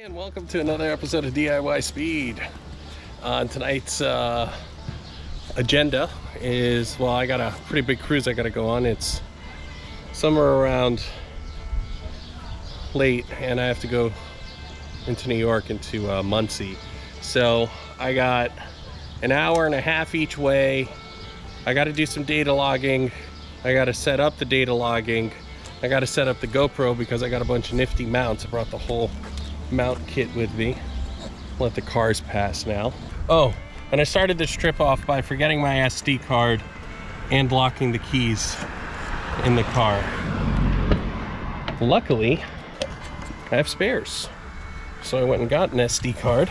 And welcome to another episode of DIY Speed. Tonight's agenda is, well, I got a pretty big cruise I gotta go on. It's somewhere around late and I have to go into New York, into Muncie. So I got an hour and a half each way. I gotta do some data logging. I gotta set up the data logging. I gotta set up the GoPro because I got a bunch of nifty mounts. I brought the whole mount kit with me. Let the cars pass now. Oh, and I started this trip off by forgetting my SD card and locking the keys in the car. Luckily, I have spares. So I went and got an SD card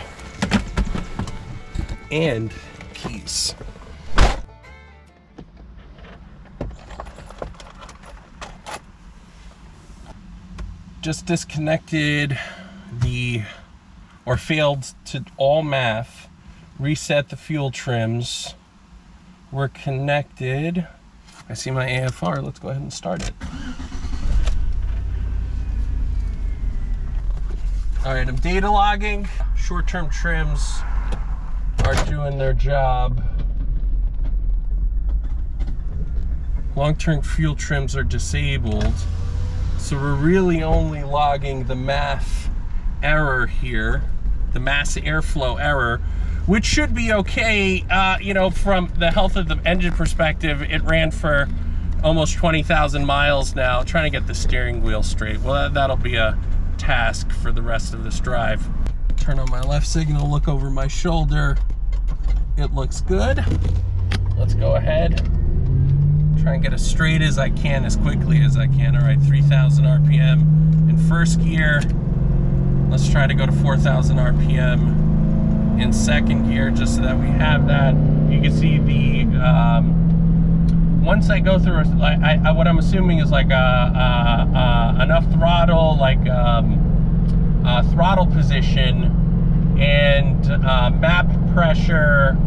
and keys. Just disconnected failed to all MAF, reset the fuel trims. We're connected. I see my AFR. Let's go ahead and start it. All right, I'm data logging. Short-term trims are doing their job. Long-term fuel trims are disabled. So we're really only logging the MAF error here, the mass airflow error, which should be okay. You know, from the health of the engine perspective, it ran for almost 20,000 miles now. Trying to get the steering wheel straight. Well, that'll be a task for the rest of this drive. Turn on my left signal, look over my shoulder. It looks good. Let's go ahead. Try and get as straight as I can, as quickly as I can. All right, 3,000 RPM in first gear. Let's try to go to 4,000 RPM in second gear, just so that we have that. You can see the, once I go through, what I'm assuming is like enough throttle, like throttle position and map pressure,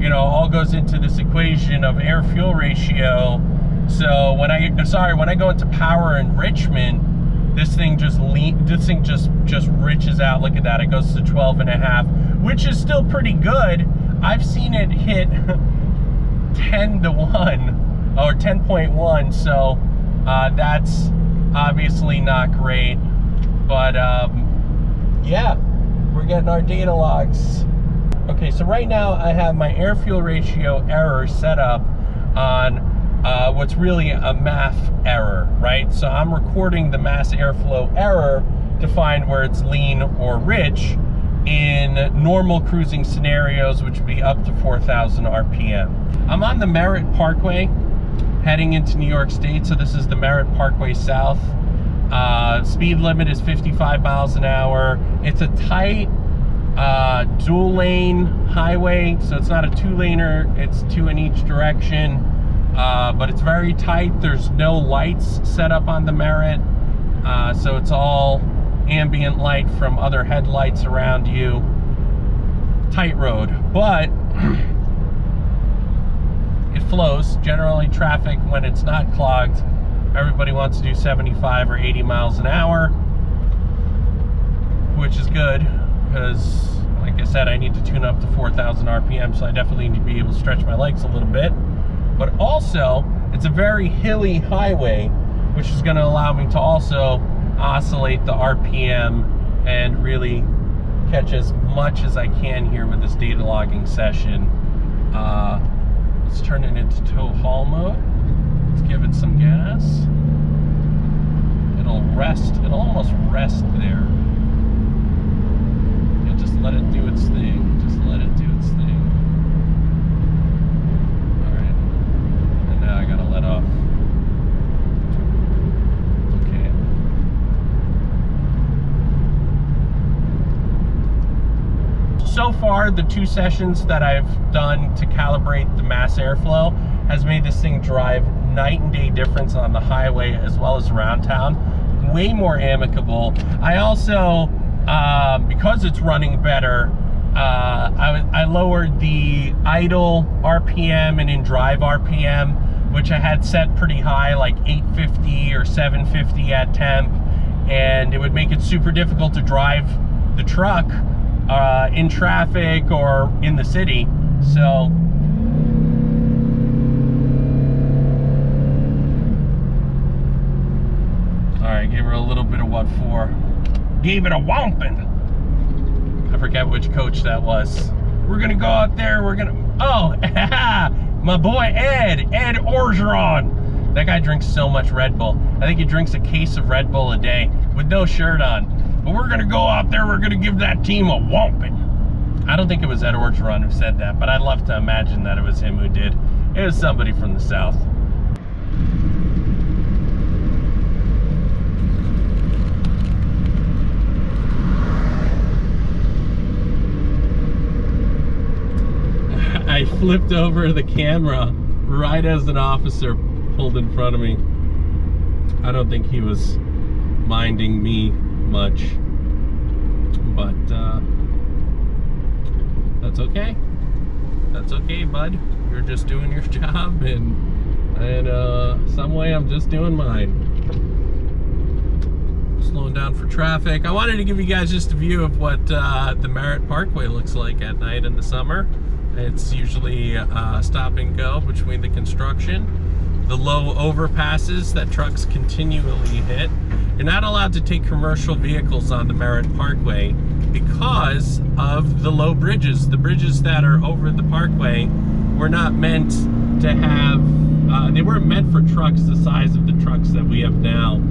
you know, all goes into this equation of air-fuel ratio. So when I go into power enrichment, this thing just riches out. Look at that, it goes to 12.5, which is still pretty good. I've seen it hit 10 to 1 or 10.1, so that's obviously not great. But yeah, we're getting our data logs. Okay, so right now I have my air-fuel ratio error set up on what's really a MAF error, right? So I'm recording the mass airflow error to find where it's lean or rich in normal cruising scenarios, which would be up to 4,000 RPM. I'm on the Merritt Parkway heading into New York State. So this is the Merritt Parkway South. Speed limit is 55 miles an hour. It's a tight dual lane highway, so it's not a two-laner, it's two in each direction. But it's very tight. There's no lights set up on the Merritt, so it's all ambient light from other headlights around you. Tight road, but it flows. Generally, traffic, when it's not clogged, everybody wants to do 75 or 80 miles an hour, which is good because, like I said, I need to tune up to 4,000 RPM, so I definitely need to be able to stretch my legs a little bit. But also, it's a very hilly highway, which is going to allow me to also oscillate the RPM and really catch as much as I can here with this data logging session. Let's turn it into tow haul mode. Let's give it some gas. It'll rest. It'll almost rest there. You'll just let it do its thing. Just let it do its thing. Now I gotta let off. Okay. So far, the two sessions that I've done to calibrate the mass airflow has made this thing drive night and day difference on the highway as well as around town. Way more amicable. I also, because it's running better, I lowered the idle RPM and in drive RPM, which I had set pretty high, like 850 or 750 at temp, and it would make it super difficult to drive the truck in traffic or in the city. So alright, gave her a little bit of what for. Gave it a whomping. I forget which coach that was. We're gonna go out there, we're gonna, oh, my boy Ed Orgeron. That guy drinks so much Red Bull. I think he drinks a case of Red Bull a day with no shirt on. But we're gonna go out there, we're gonna give that team a whomping. I don't think it was Ed Orgeron who said that, but I'd love to imagine that it was him who did. It was somebody from the South. I flipped over the camera right as an officer pulled in front of me. I don't think he was minding me much, but that's okay. That's okay, bud. You're just doing your job, and some way I'm just doing mine. Slowing down for traffic. I wanted to give you guys just a view of what the Merritt Parkway looks like at night in the summer. It's usually stop and go between the construction. The low overpasses that trucks continually hit. You're not allowed to take commercial vehicles on the Merritt Parkway because of the low bridges. The bridges that are over the parkway were not meant to have, they weren't meant for trucks the size of the trucks that we have now.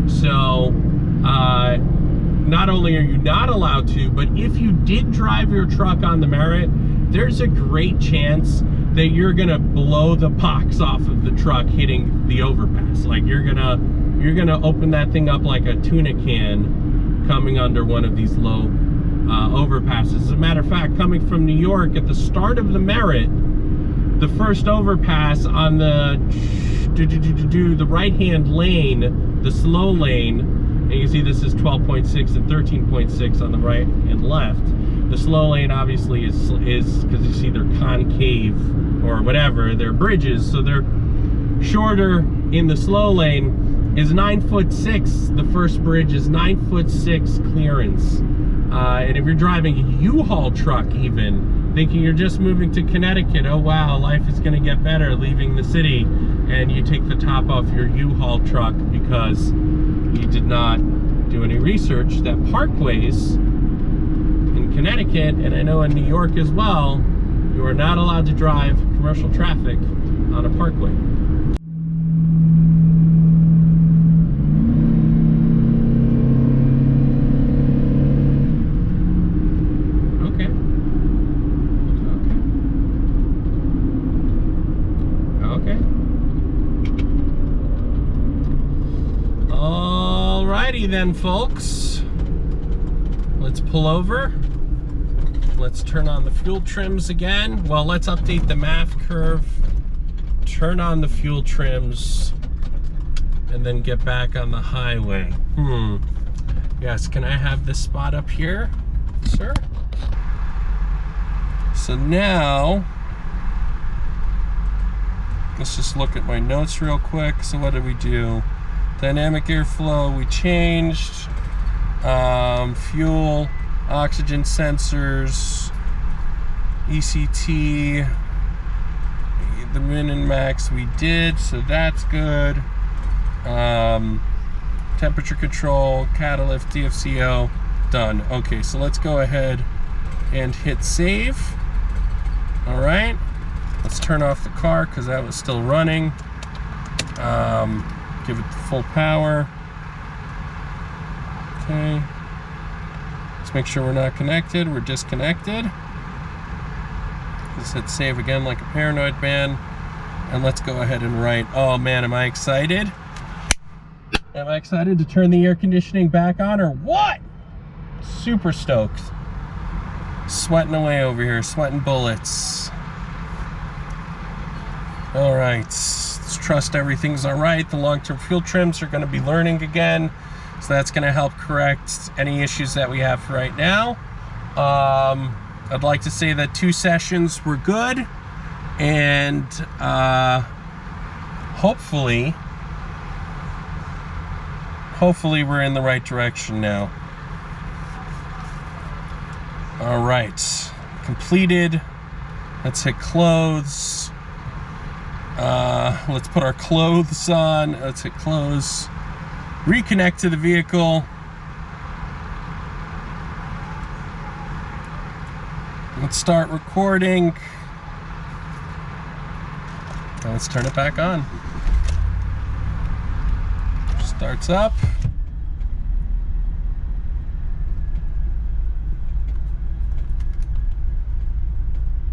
So, not only are you not allowed to, but if you did drive your truck on the Merritt, there's a great chance that you're gonna blow the pox off of the truck hitting the overpass. Like you're gonna open that thing up like a tuna can coming under one of these low overpasses. As a matter of fact, coming from New York at the start of the Merritt, the first overpass on the right-hand lane, the slow lane, and you can see this is 12.6 and 13.6 on the right and left. The slow lane obviously is because you see they're concave or whatever, they're bridges, so they're shorter in the slow lane, is 9'6". The first bridge is 9'6" clearance. And if you're driving a U-Haul truck even, thinking you're just moving to Connecticut, oh wow, life is gonna get better leaving the city, and you take the top off your U-Haul truck because you did not do any research that parkways in Connecticut, and I know in New York as well, you are not allowed to drive commercial traffic on a parkway. Okay. Alrighty then, folks. Let's pull over. Let's turn on the fuel trims again. Well, let's update the MAF curve, turn on the fuel trims, and then get back on the highway. Yes, can I have this spot up here, sir? So now, let's just look at my notes real quick. So what did we do? Dynamic airflow, we changed. Fuel, oxygen sensors, ECT, the min and max we did, so that's good. Temperature control, catalyst, DFCO, done. Okay, so let's go ahead and hit save. All right, let's turn off the car because that was still running. Give it the full power. Okay. Let's make sure we're not connected. We're disconnected. Let's hit save again like a paranoid man. And let's go ahead and write. Oh man, am I excited? Am I excited to turn the air conditioning back on or what? Super stoked. Sweating away over here, sweating bullets. All right, let's trust everything's all right. The long-term fuel trims are gonna be learning again. So that's gonna help correct any issues that we have right now. I'd like to say that 2 sessions were good, and hopefully we're in the right direction now. All right, completed. Let's hit clothes. Let's put our clothes on. Let's hit clothes. Reconnect to the vehicle. Let's start recording. Now let's turn it back on. Starts up.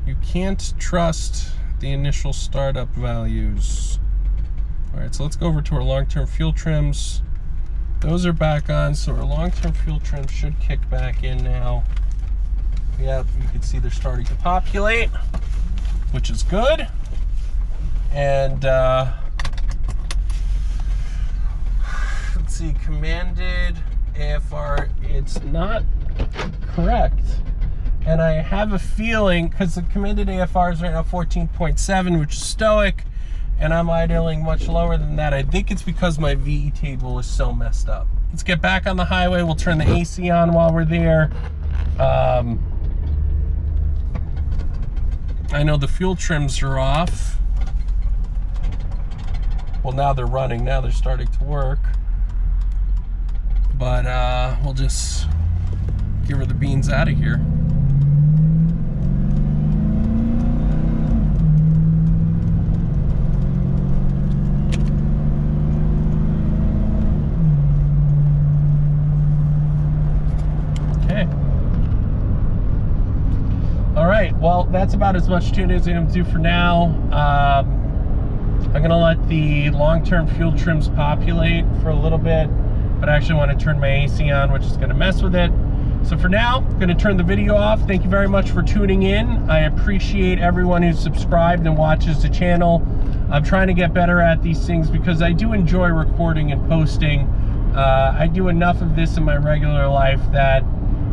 You can't trust the initial startup values. All right, so let's go over to our long-term fuel trims. Those are back on, so our long-term fuel trims should kick back in now. Yep, you can see they're starting to populate, which is good. And let's see, commanded AFR, it's not correct. And I have a feeling, because the commanded AFR is right now 14.7, which is stoic, and I'm idling much lower than that. I think it's because my VE table is so messed up. Let's get back on the highway. We'll turn the AC on while we're there. I know the fuel trims are off. Well, now they're running. Now they're starting to work. But we'll just give her the beans out of here. All right, well, that's about as much tuning as I'm going to do for now. I'm going to let the long-term fuel trims populate for a little bit, but I actually want to turn my AC on, which is going to mess with it. So for now, I'm going to turn the video off. Thank you very much for tuning in. I appreciate everyone who's subscribed and watches the channel. I'm trying to get better at these things because I do enjoy recording and posting. I do enough of this in my regular life that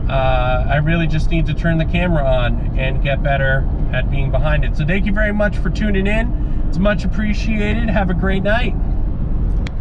I really just need to turn the camera on and get better at being behind it. So thank you very much for tuning in. It's much appreciated. Have a great night.